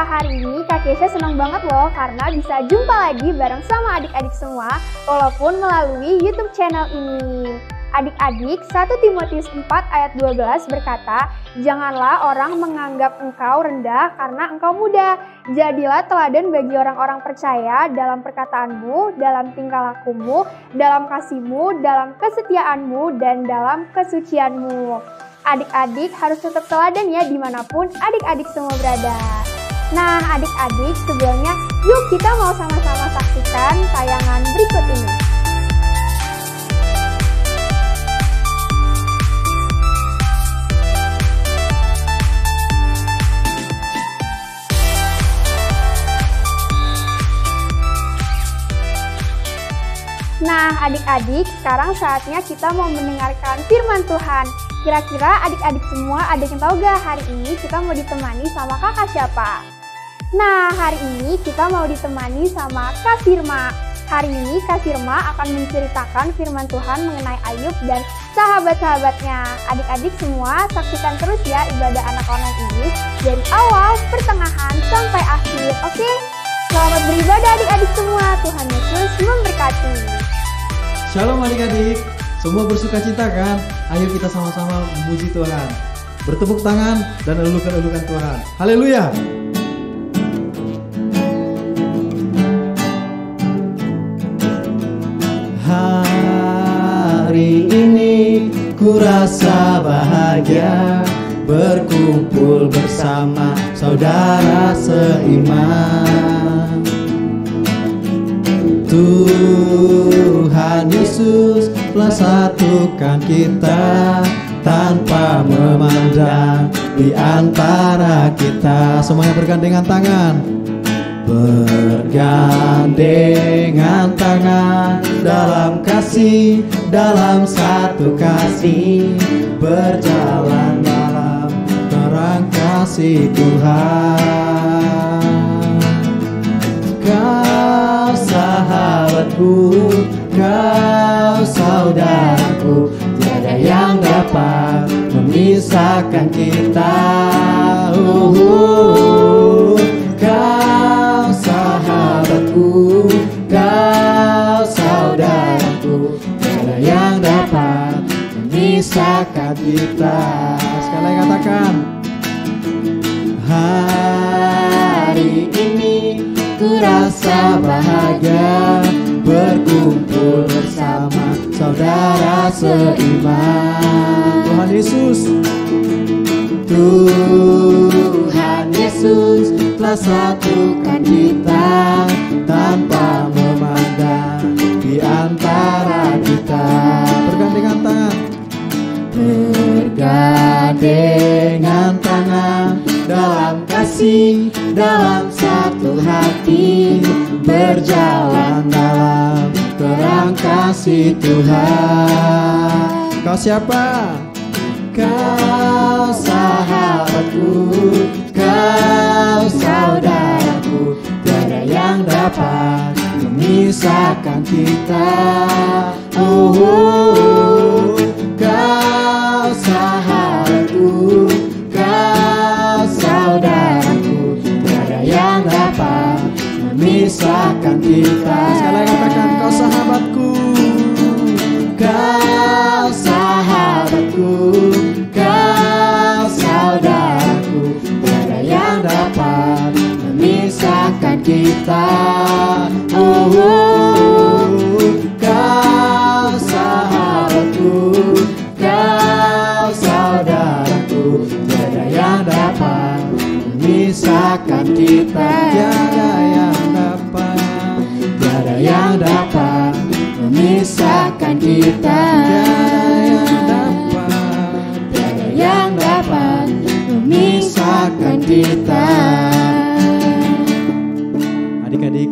hari ini Kak Kesha senang banget loh karena bisa jumpa lagi bareng sama adik-adik semua walaupun melalui YouTube channel ini. Adik-adik, 1 Timotius 4 ayat 12 berkata, "Janganlah orang menganggap engkau rendah karena engkau muda. Jadilah teladan bagi orang-orang percaya dalam perkataanmu, dalam tingkah lakumu, dalam kasihmu, dalam kesetiaanmu, dan dalam kesucianmu." Adik-adik harus tetap teladan ya dimanapun adik-adik semua berada. Nah adik-adik, sebelumnya yuk kita mau sama-sama saksikan tayangan berikut ini. Nah adik-adik, sekarang saatnya kita mau mendengarkan firman Tuhan. Kira-kira adik-adik semua ada yang tahu gak hari ini kita mau ditemani sama kakak siapa? Nah hari ini kita mau ditemani sama Kak Firma. Hari ini Kak Firma akan menceritakan firman Tuhan mengenai Ayub dan sahabat-sahabatnya. Adik-adik semua saksikan terus ya ibadah anak online ini dari awal, pertengahan, sampai akhir. Oke? Selamat beribadah adik-adik semua. Tuhan Yesus memberkati. Shalom adik-adik. Semua bersuka cita kan? Ayo kita sama-sama memuji Tuhan. Bertepuk tangan dan elukan-elukan Tuhan. Haleluya. Hari ini ku rasa bahagia berkumpul bersama saudara seiman. Tuhan Yesus telah satukan kita tanpa memandang di antara kita. Semuanya bergandengan tangan. Bergandengan tangan dalam kasih, dalam satu kasih, berjalan dalam terang kasih Tuhan. Kau sahabatku, kau saudaraku, tiada yang dapat memisahkan kita. Kau sahabatku, kau saudaraku, tiada yang dapat memisahkan kita. Sekali lagi katakan. Hari ini ku rasa bahagia berkumpul bersama saudara seiman. Tuhan Yesus, Tuhan Yesus telah satukan kita tanpa memandang di antara kita. Bergandengan tangan. Bergandengan tangan dalam kasih, dalam satu hati, berjalan dalam terang kasih Tuhan. Kau siapa? Kau sahabatku, kau saudaraku, tiada yang dapat memisahkan kita. Kau sahabatku, kau saudaraku, tiada yang dapat memisahkan kita. Sekali lagi katakan, kau sahabatku, kau sahabatku, kau saudaraku, tiada yang dapat memisahkan kita. Kau sahabatku, kau saudaraku, tiada yang dapat memisahkan kita. Tiada yang dapat, tiada yang dapat memisahkan kita. Tiada yang dapat memisahkan kita. Adik-adik,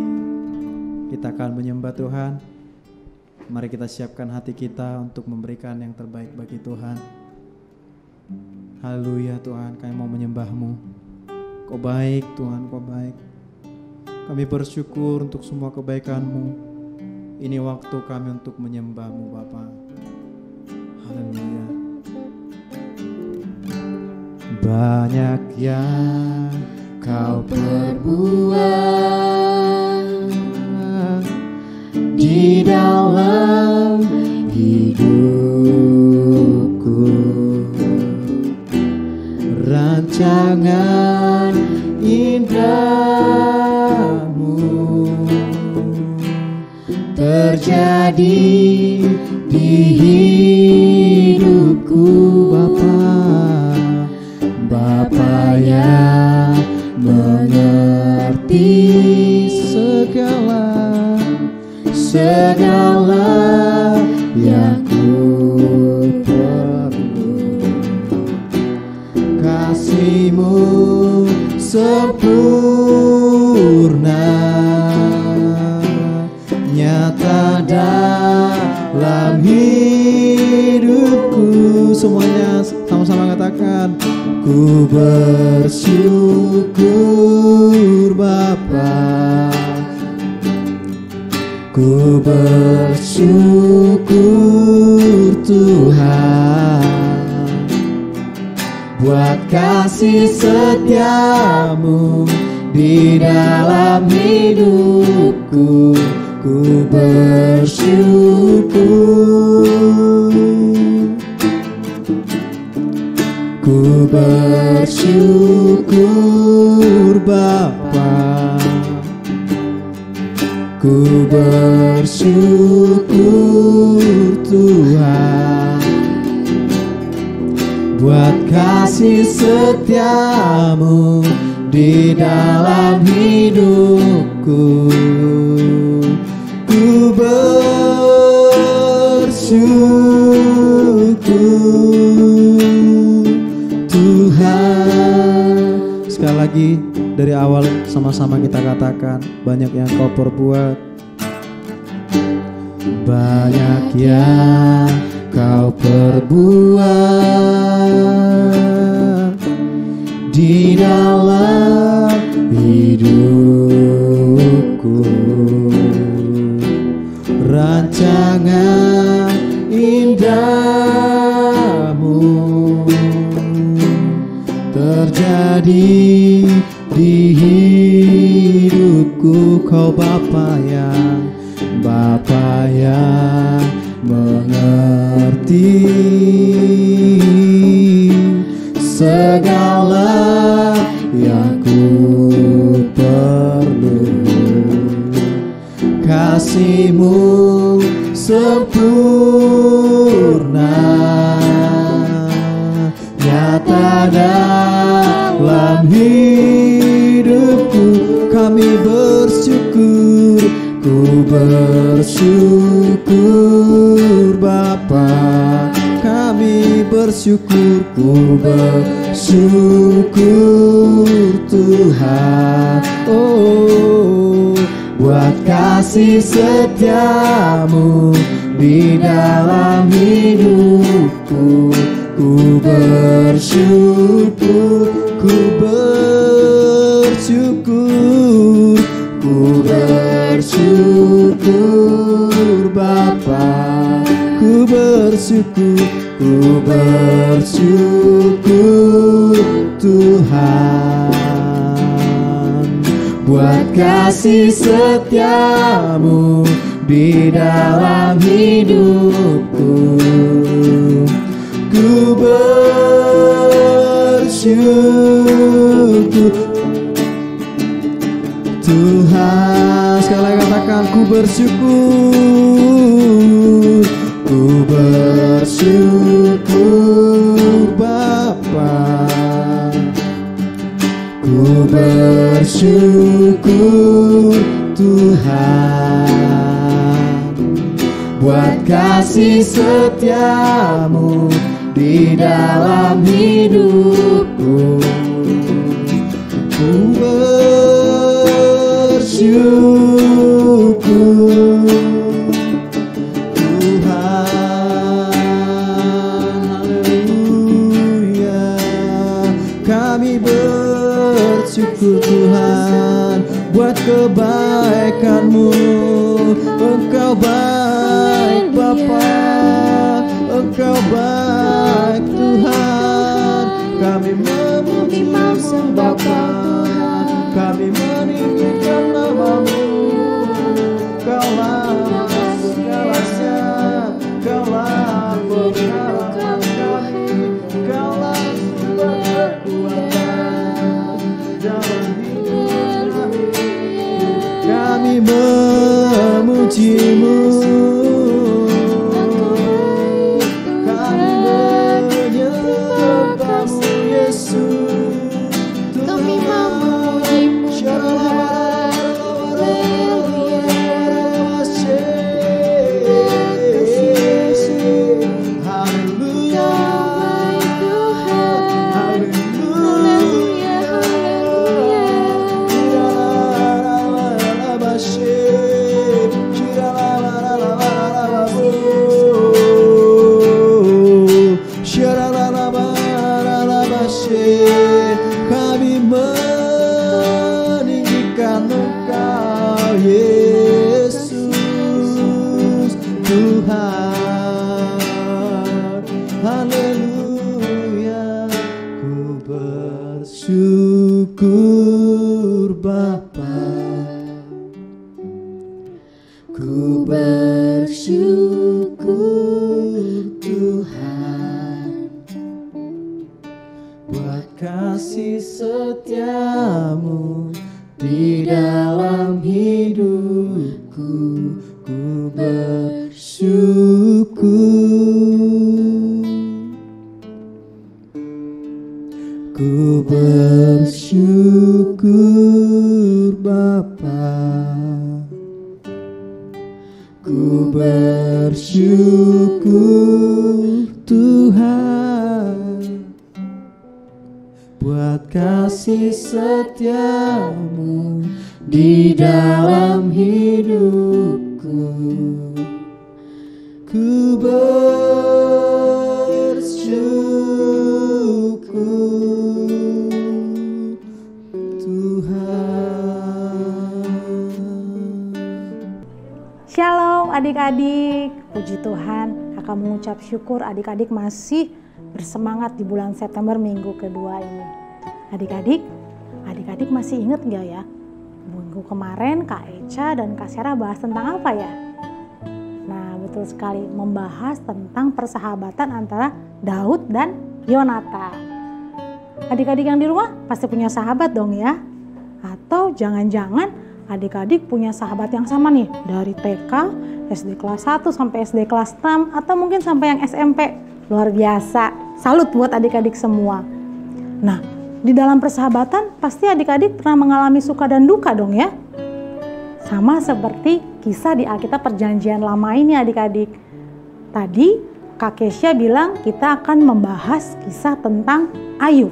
kita akan menyembah Tuhan. Mari kita siapkan hati kita untuk memberikan yang terbaik bagi Tuhan. Haleluya Tuhan, kami mau menyembah-Mu. Kau baik Tuhan, Kau baik. Kami bersyukur untuk semua kebaikan-Mu. Ini waktu kami untuk menyembah-Mu Bapa. Haleluya. Banyak yang Kau perbuat di dalam hidupku. Rancangan indahmu terjadi di hidupku, Bapa yang mengerti segala yang ku perlu. Kasih-Mu sempurna nyata dalam hidupku. Semuanya sama-sama katakan, ku bersyukur Bapa, ku bersyukur Tuhan, buat kasih setiamu di dalam hidupku. Ku bersyukur, ku bersyukur Bapa, ku bersyukur Tuhan, buat kasih setiamu di dalam hidupku. Ku bersyukur Tuhan. Sekali lagi dari awal sama-sama kita katakan, banyak yang Kau perbuat, banyak yang Kau perbuat di dalam hidupku. Rancangan indahmu terjadi di hidupku. Kau Bapa yang mengerti segala yang ku perlu. Kasih-Mu sempurna nyata dalam hidupku. Kami bersyukur, ku bersyukur Bapa, kami bersyukur, ku bersyukur Tuhan. Oh, buat kasih setiamu di dalam hidupku. Ku bersyukur, ku bersyukur, ku bersyukur Bapa, ku bersyukur, ku bersyukur Tuhan, buat kasih setiamu di dalam hidupku. Ku bersyukur Tuhan. Sekali lagi katakan, ku bersyukur, ku bersyukur Bapa, ku bersyukur Tuhan, buat kasih setiamu di dalam hidupku. Ku bersyukur Tuhan, haleluya. Kami bersyukur Tuhan buat kebaikan-Mu. Engkau baik Bapa, Engkau baik Tuhan. Kami memuji sembah Bapa. kami meninggikan nama-Mu. Kaulah segalanya, Kaulah pengharapan kami, Kaulah sumber kekuatan dalam hidup kami. Kami memuji-Mu, kami menyembah-Mu Yesus. Kami memuji-Mu, kami meninggikan Engkau Yesus Tuhan. Haleluya. Ku bersyukur Bapa, ku bersyukur Tuhan, buat kasih setiamu di dalam hidupku. Ku bersyukur, ku bersyukur Bapa, ku bersyukur Tuhan, buat kasih setiamu di dalam hidupku. Ku bersyukur Tuhan. Shalom adik-adik, puji Tuhan, kakak mengucap syukur adik-adik masih bersemangat di bulan September minggu kedua ini. Adik-adik masih ingat gak ya? Minggu kemarin Kak Echa dan Kak Sarah bahas tentang apa ya? Nah betul sekali, membahas tentang persahabatan antara Daud dan Yonatan. Adik-adik yang di rumah pasti punya sahabat dong ya? Atau jangan-jangan adik-adik punya sahabat yang sama nih, dari TK, SD kelas 1 sampai SD kelas 6, atau mungkin sampai yang SMP. Luar biasa, salut buat adik-adik semua. Nah, di dalam persahabatan pasti adik-adik pernah mengalami suka dan duka dong ya. Sama seperti kisah di Alkitab Perjanjian Lama ini adik-adik. Tadi Kak Kesya bilang kita akan membahas kisah tentang Ayub.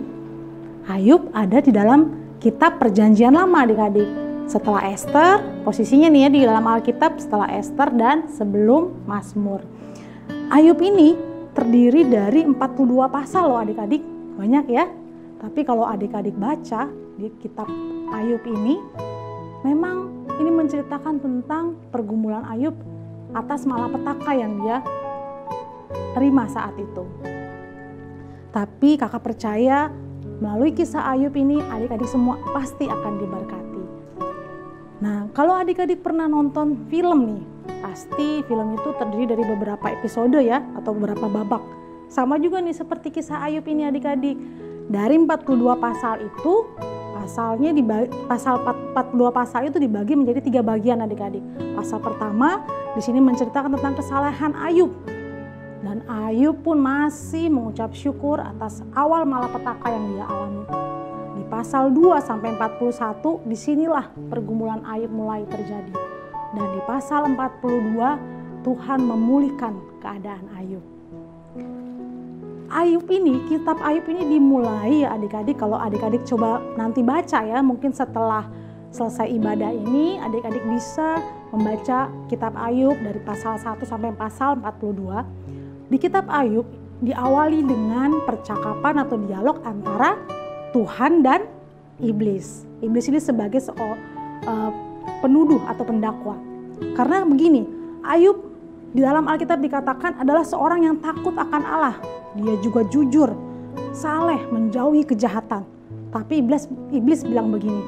Ayub ada di dalam kitab Perjanjian Lama adik-adik. Setelah Esther, posisinya nih ya di dalam Alkitab setelah Esther dan sebelum Mazmur. Ayub ini terdiri dari 42 pasal loh adik-adik, banyak ya. Tapi kalau adik-adik baca di kitab Ayub ini, memang ini menceritakan tentang pergumulan Ayub atas malapetaka yang dia terima saat itu. Tapi kakak percaya melalui kisah Ayub ini adik-adik semua pasti akan diberkati. Nah, kalau adik-adik pernah nonton film nih, pasti film itu terdiri dari beberapa episode ya, atau beberapa babak. Sama juga nih seperti kisah Ayub ini adik-adik. Dari 42 pasal itu, pasal 42 pasal itu dibagi menjadi 3 bagian adik-adik. Pasal pertama di sini menceritakan tentang kesalahan Ayub. Dan Ayub pun masih mengucap syukur atas awal malapetaka yang dia alami. Di pasal 2 sampai 41 disinilah pergumulan Ayub mulai terjadi. Dan di pasal 42 Tuhan memulihkan keadaan Ayub. Kitab Ayub ini dimulai ya adik-adik, kalau adik-adik coba nanti baca ya, mungkin setelah selesai ibadah ini adik-adik bisa membaca kitab Ayub dari pasal 1 sampai pasal 42. Di kitab Ayub diawali dengan percakapan atau dialog antara Tuhan dan iblis. Iblis ini sebagai penuduh atau pendakwa. Karena begini, Ayub di dalam Alkitab dikatakan adalah seorang yang takut akan Allah. Dia juga jujur, saleh, menjauhi kejahatan. Tapi iblis bilang begini,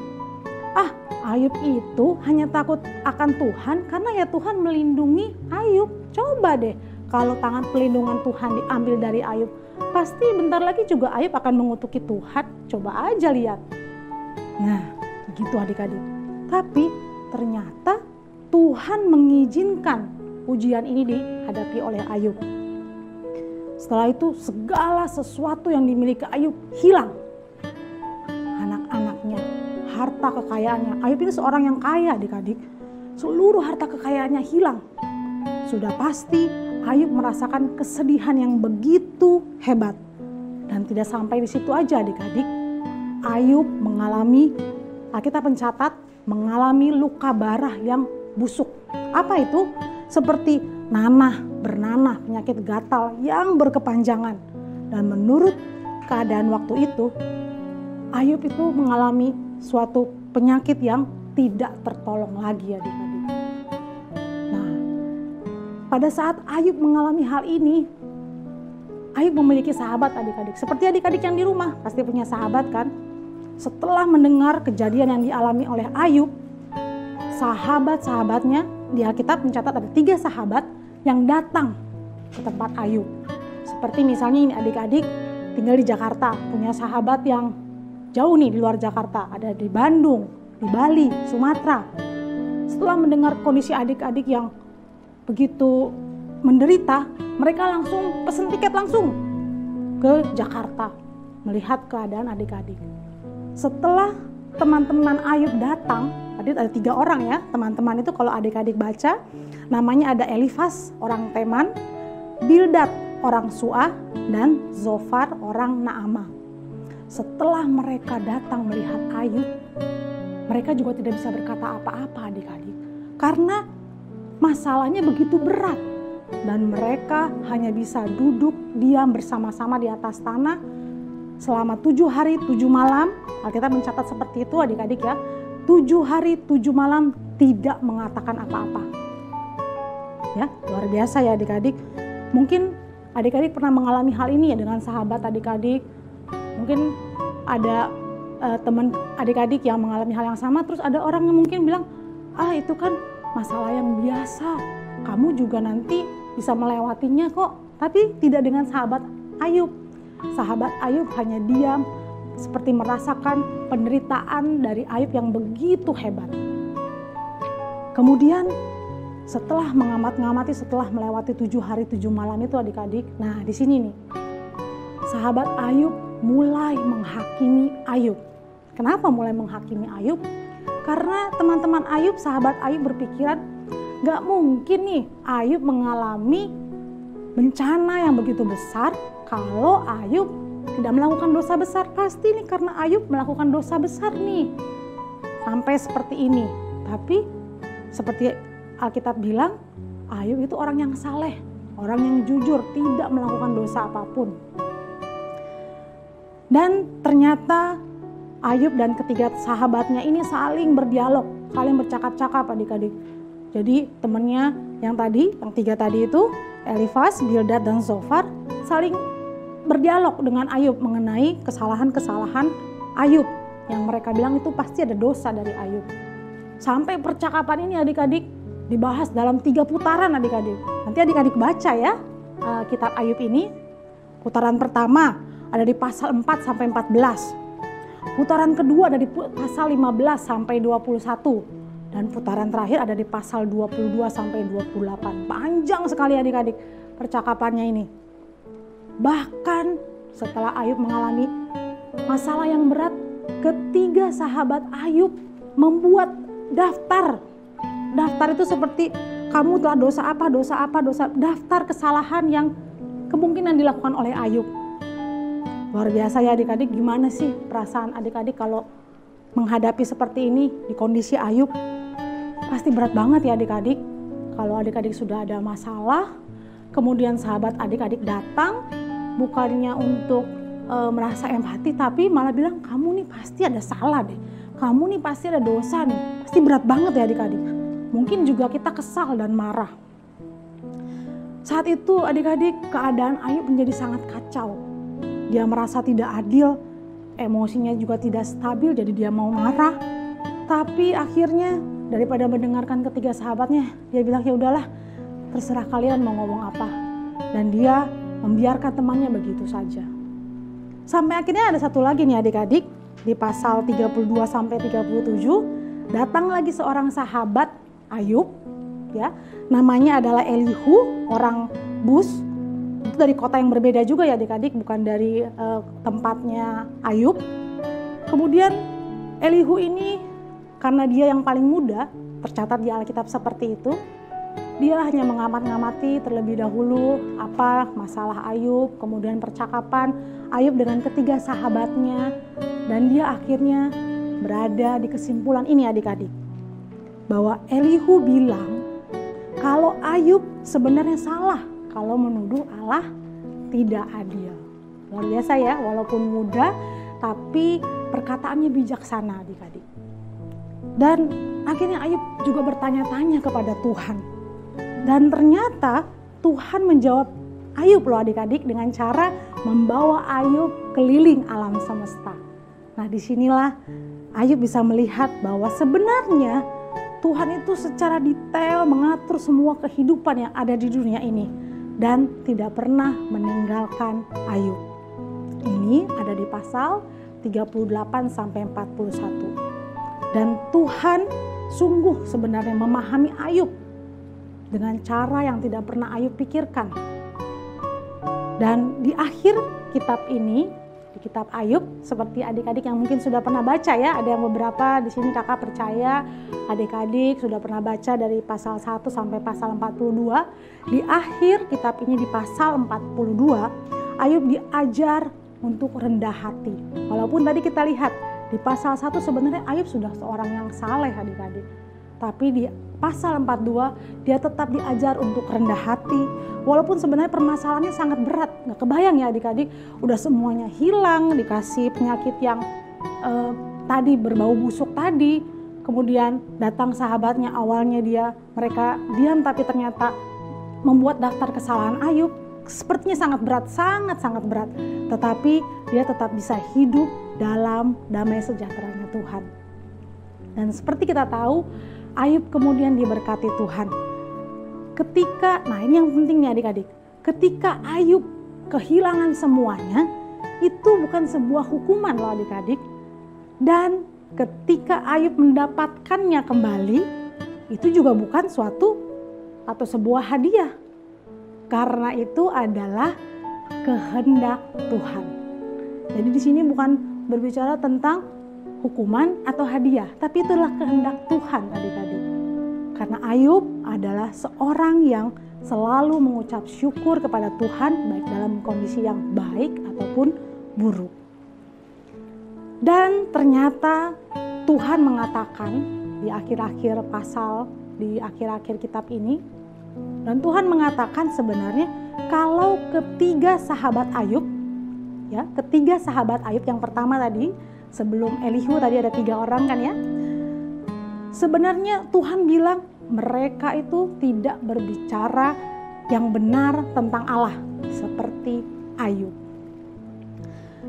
Ayub itu hanya takut akan Tuhan karena ya Tuhan melindungi Ayub. Coba deh kalau tangan pelindungan Tuhan diambil dari Ayub, pasti bentar lagi juga Ayub akan mengutuki Tuhan. Coba aja lihat. Nah, begitu adik-adik. Tapi ternyata Tuhan mengizinkan ujian ini dihadapi oleh Ayub. Setelah itu segala sesuatu yang dimiliki Ayub hilang. Anak-anaknya, harta kekayaannya. Ayub ini seorang yang kaya adik-adik. Seluruh harta kekayaannya hilang. Sudah pasti Ayub merasakan kesedihan yang begitu hebat. Dan tidak sampai di situ aja adik-adik. Ayub mengalami, Alkitab mencatat, mengalami luka barah yang busuk. Apa itu? Seperti bernanah, penyakit gatal yang berkepanjangan. Dan menurut keadaan waktu itu, Ayub itu mengalami suatu penyakit yang tidak tertolong lagi adik-adik. Nah, pada saat Ayub mengalami hal ini, Ayub memiliki sahabat adik-adik. Seperti adik-adik yang di rumah, pasti punya sahabat kan? Setelah mendengar kejadian yang dialami oleh Ayub, sahabat-sahabatnya, di Alkitab mencatat ada 3 sahabat yang datang ke tempat Ayub. Seperti misalnya ini adik-adik tinggal di Jakarta, punya sahabat yang jauh nih di luar Jakarta, ada di Bandung, di Bali, Sumatera. Setelah mendengar kondisi adik-adik yang begitu menderita, mereka langsung pesen tiket langsung ke Jakarta melihat keadaan adik-adik. Setelah teman-teman Ayub datang, tadi ada 3 orang ya, teman-teman itu kalau adik-adik baca, namanya ada Elifas orang Teman, Bildad orang Suah, dan Zofar orang Naamah. Setelah mereka datang melihat Ayub, mereka juga tidak bisa berkata apa-apa adik-adik. Karena masalahnya begitu berat. Dan mereka hanya bisa duduk diam bersama-sama di atas tanah selama 7 hari 7 malam. Alkitab mencatat seperti itu adik-adik ya. 7 hari 7 malam tidak mengatakan apa-apa. Ya, luar biasa ya adik-adik. Mungkin adik-adik pernah mengalami hal ini ya dengan sahabat adik-adik. Mungkin ada teman adik-adik yang mengalami hal yang sama, terus ada orang yang mungkin bilang, itu kan masalah yang biasa, kamu juga nanti bisa melewatinya kok. Tapi tidak dengan sahabat Ayub. Sahabat Ayub hanya diam, seperti merasakan penderitaan dari Ayub yang begitu hebat. Kemudian setelah mengamati, setelah melewati 7 hari 7 malam itu adik-adik, nah di sini nih, sahabat Ayub mulai menghakimi Ayub. Kenapa mulai menghakimi Ayub? Karena teman-teman Ayub, sahabat Ayub berpikiran, gak mungkin nih Ayub mengalami bencana yang begitu besar kalau Ayub tidak melakukan dosa besar. Pasti nih karena Ayub melakukan dosa besar nih, sampai seperti ini. Tapi seperti Alkitab bilang, Ayub itu orang yang saleh, orang yang jujur, tidak melakukan dosa apapun. Dan ternyata Ayub dan ketiga sahabatnya ini saling berdialog, saling bercakap-cakap adik-adik. Jadi temannya yang 3 tadi itu, Elifas, Bildad, dan Zofar saling berdialog dengan Ayub mengenai kesalahan-kesalahan Ayub. Yang mereka bilang itu pasti ada dosa dari Ayub. Sampai percakapan ini adik-adik dibahas dalam 3 putaran adik-adik. Nanti adik-adik baca ya kitab Ayub ini. Putaran pertama ada di pasal 4 sampai 14. Putaran kedua ada di pasal 15 sampai 21. Dan putaran terakhir ada di pasal 22 sampai 28. Panjang sekali adik-adik percakapannya ini. Bahkan setelah Ayub mengalami masalah yang berat, ketiga sahabat Ayub membuat daftar. Daftar itu seperti kamu telah dosa apa, daftar kesalahan yang kemungkinan dilakukan oleh Ayub. Luar biasa ya adik-adik, gimana sih perasaan adik-adik kalau menghadapi seperti ini di kondisi Ayub? Pasti berat banget ya adik-adik. Kalau adik-adik sudah ada masalah, kemudian sahabat adik-adik datang, bukannya untuk merasa empati, tapi malah bilang, kamu nih pasti ada salah deh, kamu nih pasti ada dosa nih. Pasti berat banget ya adik-adik. Mungkin juga kita kesal dan marah. Saat itu adik-adik keadaan Ayub menjadi sangat kacau. Dia merasa tidak adil, emosinya juga tidak stabil, jadi dia mau marah. Tetapi akhirnya daripada mendengarkan ketiga sahabatnya, dia bilang ya udahlah, terserah kalian mau ngomong apa. Dan dia membiarkan temannya begitu saja. Sampai akhirnya ada satu lagi nih adik-adik, di pasal 32 sampai 37, datang lagi seorang sahabat Ayub, ya, namanya adalah Elihu, orang Bus. Itu dari kota yang berbeda juga ya adik-adik, bukan dari tempatnya Ayub. Kemudian Elihu ini karena dia yang paling muda, tercatat di Alkitab seperti itu, dia hanya mengamat-ngamati terlebih dahulu apa masalah Ayub, kemudian percakapan Ayub dengan ketiga sahabatnya, dan dia akhirnya berada di kesimpulan ini adik-adik, bahwa Elihu bilang kalau Ayub sebenarnya salah kalau menuduh Allah tidak adil. Luar biasa ya, walaupun muda tapi perkataannya bijaksana adik-adik. Dan akhirnya Ayub juga bertanya-tanya kepada Tuhan. Dan ternyata Tuhan menjawab Ayub loh adik-adik dengan cara membawa Ayub keliling alam semesta. Nah disinilah Ayub bisa melihat bahwa sebenarnya Tuhan itu secara detail mengatur semua kehidupan yang ada di dunia ini. Dan tidak pernah meninggalkan Ayub. Ini ada di pasal 38 sampai 41. Dan Tuhan sungguh sebenarnya memahami Ayub dengan cara yang tidak pernah Ayub pikirkan. Dan di akhir kitab ini, di kitab Ayub, seperti adik-adik yang mungkin sudah pernah baca ya, ada yang beberapa di sini kakak percaya adik-adik sudah pernah baca dari pasal 1 sampai pasal 42. Di akhir kitab ini di pasal 42, Ayub diajar untuk rendah hati. Walaupun tadi kita lihat di pasal 1 sebenarnya Ayub sudah seorang yang saleh adik-adik. Tapi di pasal 42 dia tetap diajar untuk rendah hati. Walaupun sebenarnya permasalahannya sangat berat. Nggak kebayang ya adik-adik, udah semuanya hilang, dikasih penyakit yang tadi berbau busuk tadi. Kemudian datang sahabatnya, awalnya mereka diam tapi ternyata membuat daftar kesalahan Ayub. Sepertinya sangat berat, sangat-sangat berat. Tetapi dia tetap bisa hidup dalam damai sejahteranya Tuhan. Dan seperti kita tahu, Ayub kemudian diberkati Tuhan. Nah ini yang penting nih adik-adik. Ketika Ayub kehilangan semuanya, itu bukan sebuah hukuman loh adik-adik. Dan ketika Ayub mendapatkannya kembali, itu juga bukan suatu atau sebuah hadiah. Karena itu adalah kehendak Tuhan. Jadi di sini bukan berbicara tentang hukuman atau hadiah, tapi itulah kehendak Tuhan adik-adik. Karena Ayub adalah seorang yang selalu mengucap syukur kepada Tuhan, baik dalam kondisi yang baik ataupun buruk. Dan ternyata Tuhan mengatakan di akhir-akhir pasal, di akhir-akhir kitab ini, dan Tuhan mengatakan sebenarnya kalau ketiga sahabat Ayub, ya, ketiga sahabat Ayub yang pertama tadi, sebelum Elihu tadi ada 3 orang kan ya. Sebenarnya Tuhan bilang mereka itu tidak berbicara yang benar tentang Allah seperti Ayub.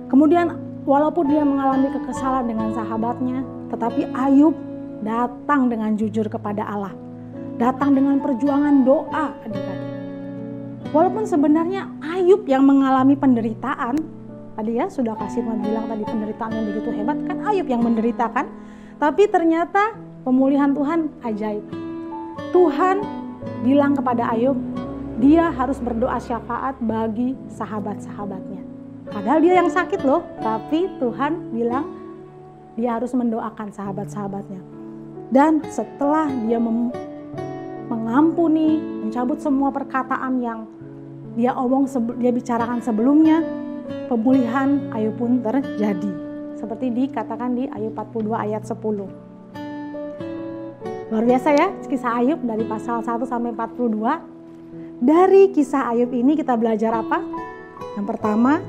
Kemudian walaupun dia mengalami kekesalan dengan sahabatnya, tetapi Ayub datang dengan jujur kepada Allah. Datang dengan perjuangan doa adik-adik. Walaupun sebenarnya Ayub yang mengalami penderitaan, tadi ya sudah kasih bilang tadi penderitaan yang begitu hebat, kan Ayub yang menderitakan. Tapi ternyata pemulihan Tuhan ajaib. Tuhan bilang kepada Ayub, dia harus berdoa syafaat bagi sahabat-sahabatnya. Padahal dia yang sakit loh, tapi Tuhan bilang dia harus mendoakan sahabat-sahabatnya. Dan setelah dia mengampuni, mencabut semua perkataan yang dia bicarakan sebelumnya, pemulihan Ayub pun terjadi. Seperti dikatakan di Ayub 42 ayat 10. Luar biasa ya kisah Ayub dari pasal 1 sampai 42. Dari kisah Ayub ini kita belajar apa? Yang pertama,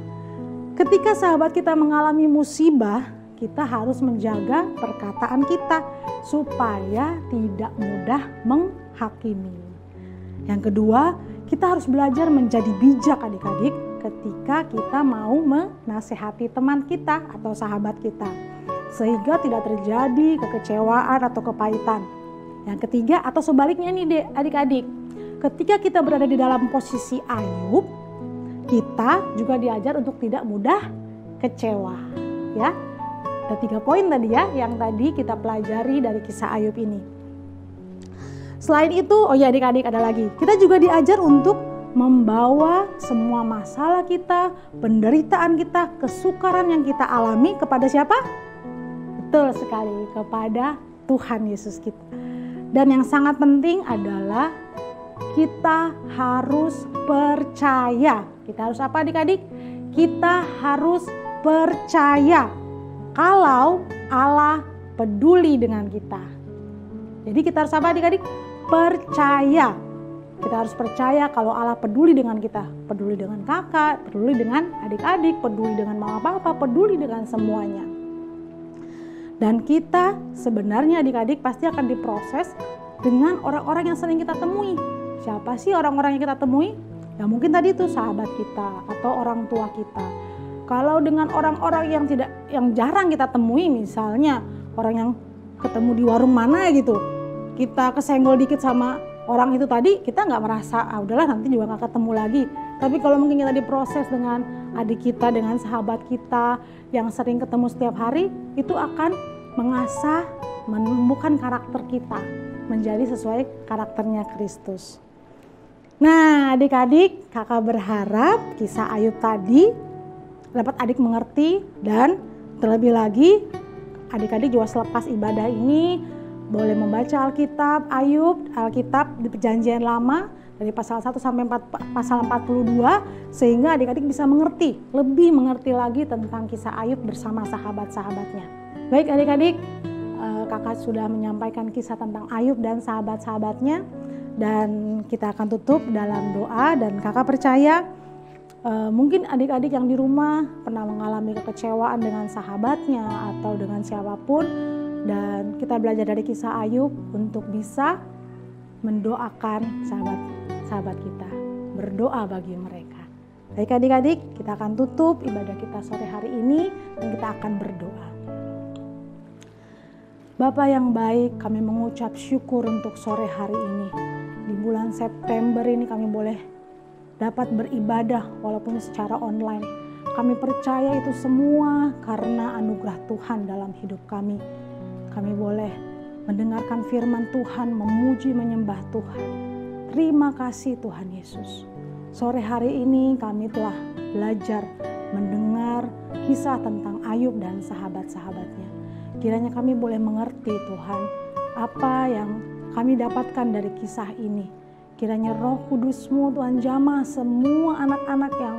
ketika sahabat kita mengalami musibah, kita harus menjaga perkataan kita supaya tidak mudah menghakimi. Yang kedua, kita harus belajar menjadi bijak adik-adik ketika kita mau menasehati teman kita atau sahabat kita. sehingga tidak terjadi kekecewaan atau kepahitan. Yang ketiga, atau sebaliknya nih adik-adik, ketika kita berada di dalam posisi Ayub, kita juga diajar untuk tidak mudah kecewa. Ya, ada 3 poin tadi ya yang tadi kita pelajari dari kisah Ayub ini. Selain itu, adik-adik ada lagi, kita juga diajar untuk membawa semua masalah kita, penderitaan kita, kesukaran yang kita alami kepada siapa? Betul sekali, kepada Tuhan Yesus kita. Dan yang sangat penting adalah kita harus percaya. Kita harus apa adik-adik? Kita harus percaya kalau Allah peduli dengan kita. Jadi kita harus apa adik-adik? Percaya. Kita harus percaya kalau Allah peduli dengan kita. Peduli dengan kakak, peduli dengan adik-adik, peduli dengan mama papa, peduli dengan semuanya. Dan kita sebenarnya adik-adik pasti akan diproses dengan orang-orang yang sering kita temui. Siapa sih orang-orang yang kita temui? Ya mungkin tadi itu sahabat kita atau orang tua kita. Kalau dengan orang-orang yang jarang kita temui, misalnya orang yang ketemu di warung mana gitu, kita kesenggol dikit sama orang itu tadi, kita nggak merasa udahlah nanti juga nggak ketemu lagi. Tapi kalau mungkin kita diproses dengan adik kita, dengan sahabat kita yang sering ketemu setiap hari, itu akan mengasah, menumbuhkan karakter kita menjadi sesuai karakternya Kristus. Nah adik-adik, kakak berharap kisah Ayub tadi dapat adik mengerti, dan terlebih lagi adik-adik juga selepas ibadah ini boleh membaca Alkitab di Perjanjian Lama dari pasal 1 sampai pasal 42 sehingga adik-adik bisa lebih mengerti lagi tentang kisah Ayub bersama sahabat-sahabatnya. Baik adik-adik, kakak sudah menyampaikan kisah tentang Ayub dan sahabat-sahabatnya, dan kita akan tutup dalam doa. Dan kakak percaya mungkin adik-adik yang di rumah pernah mengalami kekecewaan dengan sahabatnya atau dengan siapapun, dan kita belajar dari kisah Ayub untuk bisa mendoakan sahabat-sahabat kita, berdoa bagi mereka. Baik adik-adik, kita akan tutup ibadah kita sore hari ini dan kita akan berdoa. Bapa yang baik, kami mengucap syukur untuk sore hari ini. Di bulan September ini kami boleh dapat beribadah walaupun secara online. Kami percaya itu semua karena anugerah Tuhan dalam hidup kami. Kami boleh mendengarkan firman Tuhan, memuji, menyembah Tuhan. Terima kasih Tuhan Yesus. Sore hari ini kami telah belajar mendengar kisah tentang Ayub dan sahabat-sahabatnya. Kiranya kami boleh mengerti Tuhan apa yang kami dapatkan dari kisah ini. Kiranya Roh Kudus-Mu Tuhan jamah semua anak-anak yang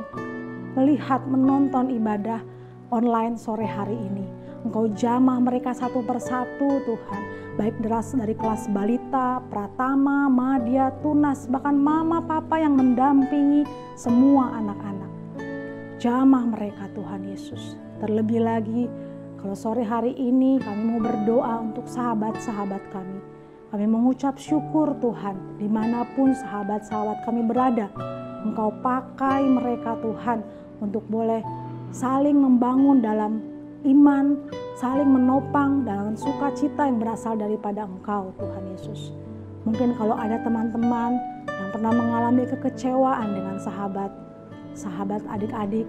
melihat, menonton ibadah online sore hari ini. Engkau jamah mereka satu persatu Tuhan, baik dari kelas balita, pratama, madya, tunas, bahkan mama papa yang mendampingi semua anak-anak. Jamah mereka Tuhan Yesus. Terlebih lagi kalau sore hari ini kami mau berdoa untuk sahabat-sahabat kami. Kami mengucap syukur Tuhan, dimanapun sahabat-sahabat kami berada, Engkau pakai mereka Tuhan untuk boleh saling membangun dalam iman, saling menopang dalam sukacita yang berasal daripada Engkau Tuhan Yesus. Mungkin kalau ada teman-teman yang pernah mengalami kekecewaan dengan sahabat adik-adik,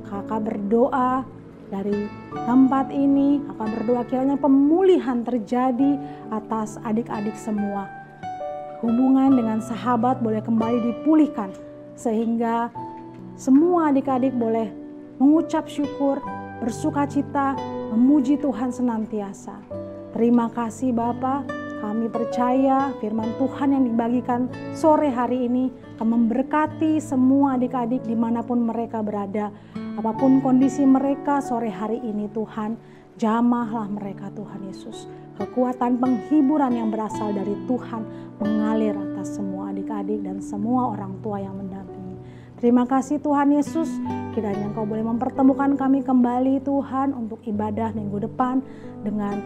kakak berdoa dari tempat ini, kakak berdoa kiranya pemulihan terjadi atas adik-adik semua. Hubungan dengan sahabat boleh kembali dipulihkan sehingga semua adik-adik boleh mengucap syukur, bersukacita, memuji Tuhan senantiasa. Terima kasih Bapa, kami percaya firman Tuhan yang dibagikan sore hari ini akan memberkati semua adik-adik dimanapun mereka berada. Apapun kondisi mereka sore hari ini Tuhan, jamahlah mereka Tuhan Yesus. Kekuatan penghiburan yang berasal dari Tuhan mengalir atas semua adik-adik dan semua orang tua yang mendampingi. Terima kasih Tuhan Yesus, kiranya Engkau boleh mempertemukan kami kembali Tuhan untuk ibadah minggu depan dengan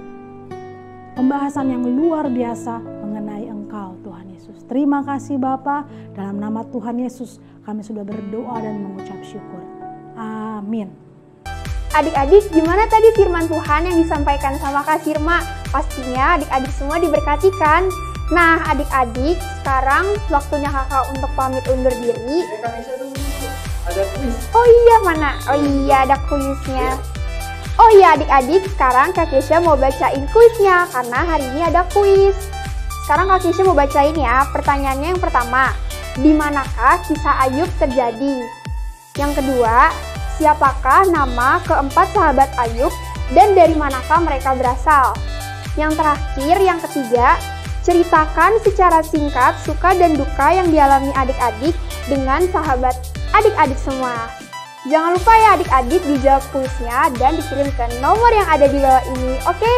pembahasan yang luar biasa mengenai Engkau Tuhan Yesus. Terima kasih Bapa, dalam nama Tuhan Yesus kami sudah berdoa dan mengucap syukur. Amin. Adik-adik, gimana tadi firman Tuhan yang disampaikan sama Kak Sirma? Pastinya adik-adik semua diberkati kan? Nah, adik-adik, sekarang waktunya kakak untuk pamit undur diri. Ada kuis. Oh iya, mana? Oh iya, ada kuisnya. Oh iya, adik-adik, sekarang Kak Kesha mau bacain kuisnya karena hari ini ada kuis. Sekarang Kak Kesha mau bacain ya. Pertanyaannya yang pertama, di manakah kisah Ayub terjadi? Yang kedua, siapakah nama keempat sahabat Ayub dan dari manakah mereka berasal? Yang terakhir, yang ketiga, ceritakan secara singkat suka dan duka yang dialami adik-adik dengan sahabat adik-adik semua. Jangan lupa ya adik-adik dijawab kuisnya dan dikirim ke nomor yang ada di bawah ini, oke?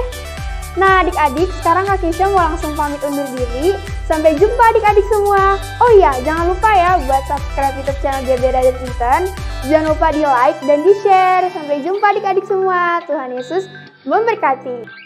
Nah adik-adik, sekarang Kak Kesha mau langsung pamit undur diri. Sampai jumpa adik-adik semua. Oh iya, jangan lupa ya buat subscribe YouTube channel GBR dan Inten. Jangan lupa di like dan di share. Sampai jumpa adik-adik semua. Tuhan Yesus memberkati.